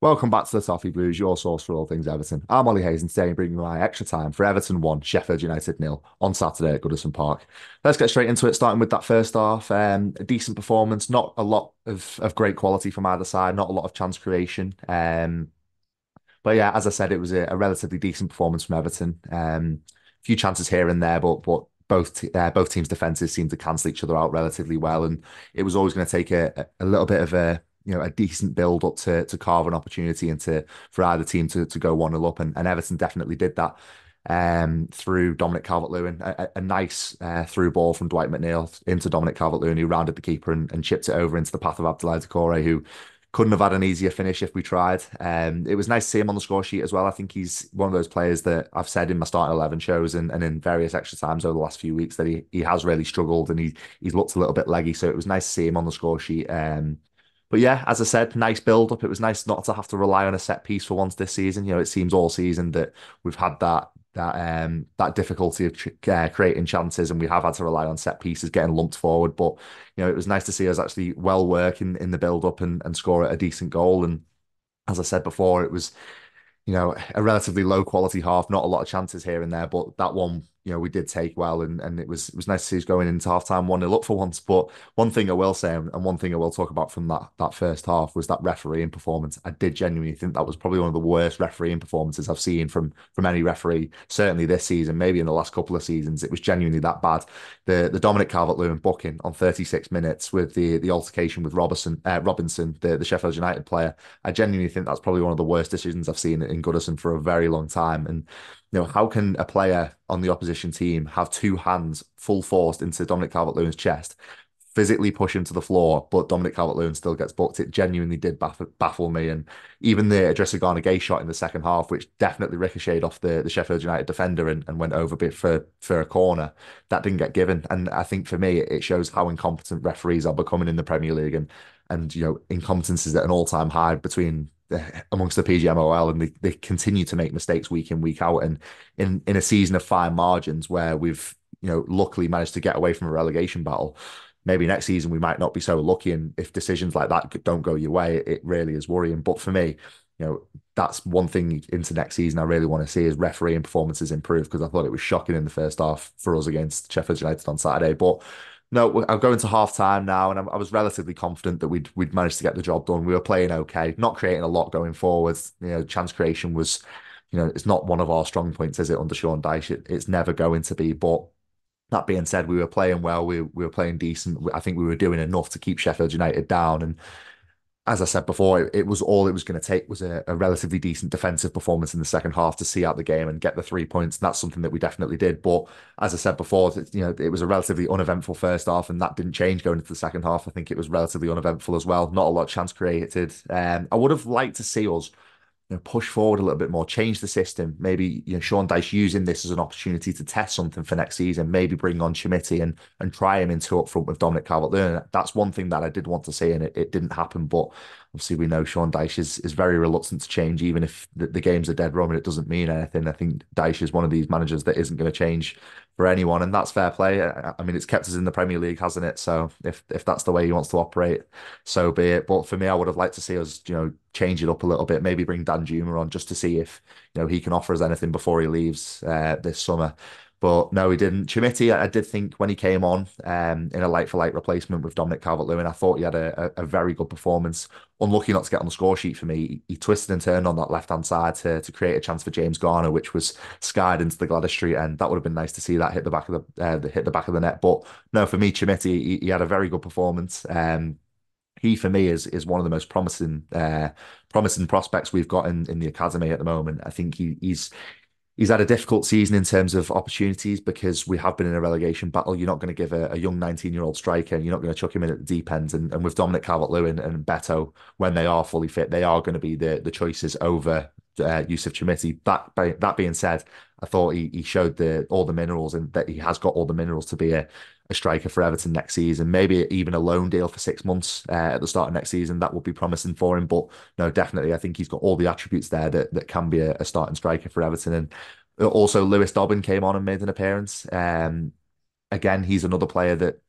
Welcome back to the Toffee Blues, your source for all things Everton. I'm Ollie Hayes, and today I'm bringing you my extra time for Everton 1, Sheffield United nil on Saturday at Goodison Park. Let's get straight into it, starting with that first half. A decent performance, not a lot of great quality from either side, not a lot of chance creation. But yeah, as I said, it was a relatively decent performance from Everton. A few chances here and there, but both teams' defenses seemed to cancel each other out relatively well, and it was always going to take a little bit of a decent build up to carve an opportunity and to for either team to go 1-0 up, and Everton definitely did that. Through Dominic Calvert-Lewin, a nice through ball from Dwight McNeil into Dominic Calvert-Lewin, who rounded the keeper and chipped it over into the path of Abdoulaye Doucouré, who couldn't have had an easier finish if we tried. It was nice to see him on the score sheet as well. I think he's one of those players that I've said in my starting 11 shows and in various extra times over the last few weeks that he has really struggled and he's looked a little bit leggy. So it was nice to see him on the score sheet. But yeah, as I said, nice build up. It was nice not to have to rely on a set piece for once this season. It seems all season that we've had that difficulty of creating chances, and we have had to rely on set pieces getting lumped forward. But it was nice to see us actually well work in the build up and score a decent goal. And as I said before, it was a relatively low quality half, not a lot of chances here and there, but that one, we did take well, and it was nice to see us going into halftime 1-0 up for once. But one thing I will say, and one thing I will talk about from that first half was that refereeing performance. I did genuinely think that was probably one of the worst refereeing performances I've seen from any referee, certainly this season, maybe in the last couple of seasons. It was genuinely that bad. The Dominic Calvert-Lewin booking on 36 minutes with the altercation with Robinson, the Sheffield United player. I genuinely think that's probably one of the worst decisions I've seen in Goodison for a very long time. And how can a player on the opposition team have two hands full forced into Dominic Calvert-Lewin's chest, physically push him to the floor, but Dominic Calvert-Lewin still gets booked? It genuinely did baffle me. And even the Idrissa Gana Gueye shot in the second half, which definitely ricocheted off the Sheffield United defender and went over a bit for a corner, that didn't get given. And I think for me, it shows how incompetent referees are becoming in the Premier League, and incompetence is at an all-time high amongst the PGMOL, and they continue to make mistakes week in, week out. And in a season of fine margins where we've luckily managed to get away from a relegation battle, maybe next season we might not be so lucky. And if decisions like that don't go your way, it really is worrying. But for me, that's one thing into next season I really want to see is refereeing performances improve, because I thought it was shocking in the first half for us against Sheffield United on Saturday. But no, I'll go into half time now, and I was relatively confident that we'd managed to get the job done. We were playing okay, not creating a lot going forwards. Chance creation was, it's not one of our strong points, is it, under Sean Dyche? It's never going to be. But that being said, we were playing well. We were playing decent. I think we were doing enough to keep Sheffield United down. And as I said before, it was all it was going to take was a relatively decent defensive performance in the second half to see out the game and get the 3 points. And that's something that we definitely did. But as I said before, it was a relatively uneventful first half, and that didn't change going into the second half. I think it was relatively uneventful as well. Not a lot of chance created. I would have liked to see us push forward a little bit more, change the system. Maybe Sean Dyche using this as an opportunity to test something for next season. Maybe bring on Chermiti and try him into up front with Dominic Calvert-Lewin. That's one thing that I did want to see, and it didn't happen. But obviously, we know Sean Dyche is very reluctant to change, even if the games are dead wrong and it doesn't mean anything. I think Dyche is one of these managers that isn't going to change for anyone, and that's fair play. I mean, it's kept us in the Premier League, hasn't it? So if that's the way he wants to operate, so be it. But for me, I would have liked to see us, change it up a little bit. Maybe bring Dan Juma on just to see if he can offer us anything before he leaves this summer. But no, he didn't. Chermiti, I did think when he came on in a like-for-like replacement with Dominic Calvert-Lewin, I thought he had a very good performance. Unlucky not to get on the score sheet for me. He twisted and turned on that left-hand side to create a chance for James Garner, which was skied into the Gladys Street end. That would have been nice to see that hit the back of the back of the net. But no, for me, Chermiti, he had a very good performance. He for me is one of the most promising prospects we've got in the academy at the moment. I think he's had a difficult season in terms of opportunities because we have been in a relegation battle. You're not going to give a young 19-year-old striker, and you're not going to chuck him in at the deep end. And with Dominic Calvert-Lewin and Beto, when they are fully fit, they are going to be the choices over Yusuf Chermiti. That being said, I thought he showed all the minerals, and that he has got all the minerals to be a striker for Everton next season. Maybe even a loan deal for 6 months at the start of next season. That would be promising for him. But no, definitely, I think he's got all the attributes there that can be a starting striker for Everton. And also, Lewis Dobbin came on and made an appearance. Again, he's another player that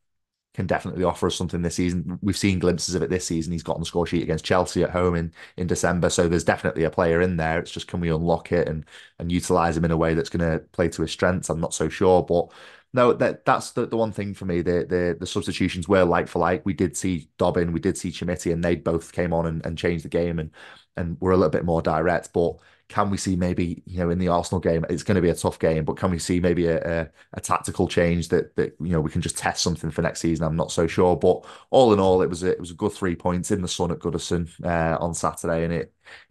can definitely offer us something this season. We've seen glimpses of it this season. He's got on the score sheet against Chelsea at home in December. So there's definitely a player in there. It's just, can we unlock it and utilize him in a way that's going to play to his strengths? I'm not so sure, but no, that's the one thing for me. The substitutions were like for like. We did see Dobbin, we did see Chimiti, and they both came on and changed the game and were a little bit more direct. But can we see maybe, in the Arsenal game, it's going to be a tough game, but can we see maybe a tactical change that we can just test something for next season? I'm not so sure. But all in all, it was a good 3 points in the sun at Goodison on Saturday, and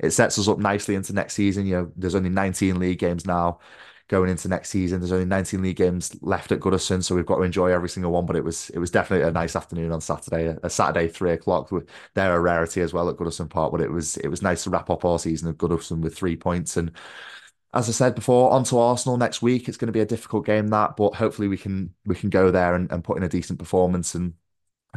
it sets us up nicely into next season. There's only 19 league games now going into next season. There's only 19 league games left at Goodison, so we've got to enjoy every single one. But it was definitely a nice afternoon on Saturday, a Saturday 3 o'clock. They're a rarity as well at Goodison Park, but it was nice to wrap up our season at Goodison with 3 points. And as I said before, on to Arsenal next week. It's going to be a difficult game, that, but hopefully we can go there and put in a decent performance and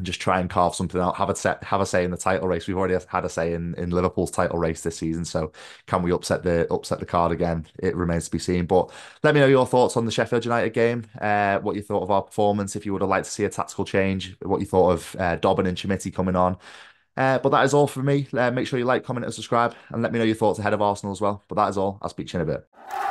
just try and carve something out. Have a say in the title race. We've already had a say in Liverpool's title race this season. So can we upset the card again? It remains to be seen. But let me know your thoughts on the Sheffield United game. What you thought of our performance. If you would have liked to see a tactical change. What you thought of Dobbin and Chimiti coming on. But that is all for me. Make sure you like, comment, and subscribe, and let me know your thoughts ahead of Arsenal as well. But that is all. I'll speak to you in a bit.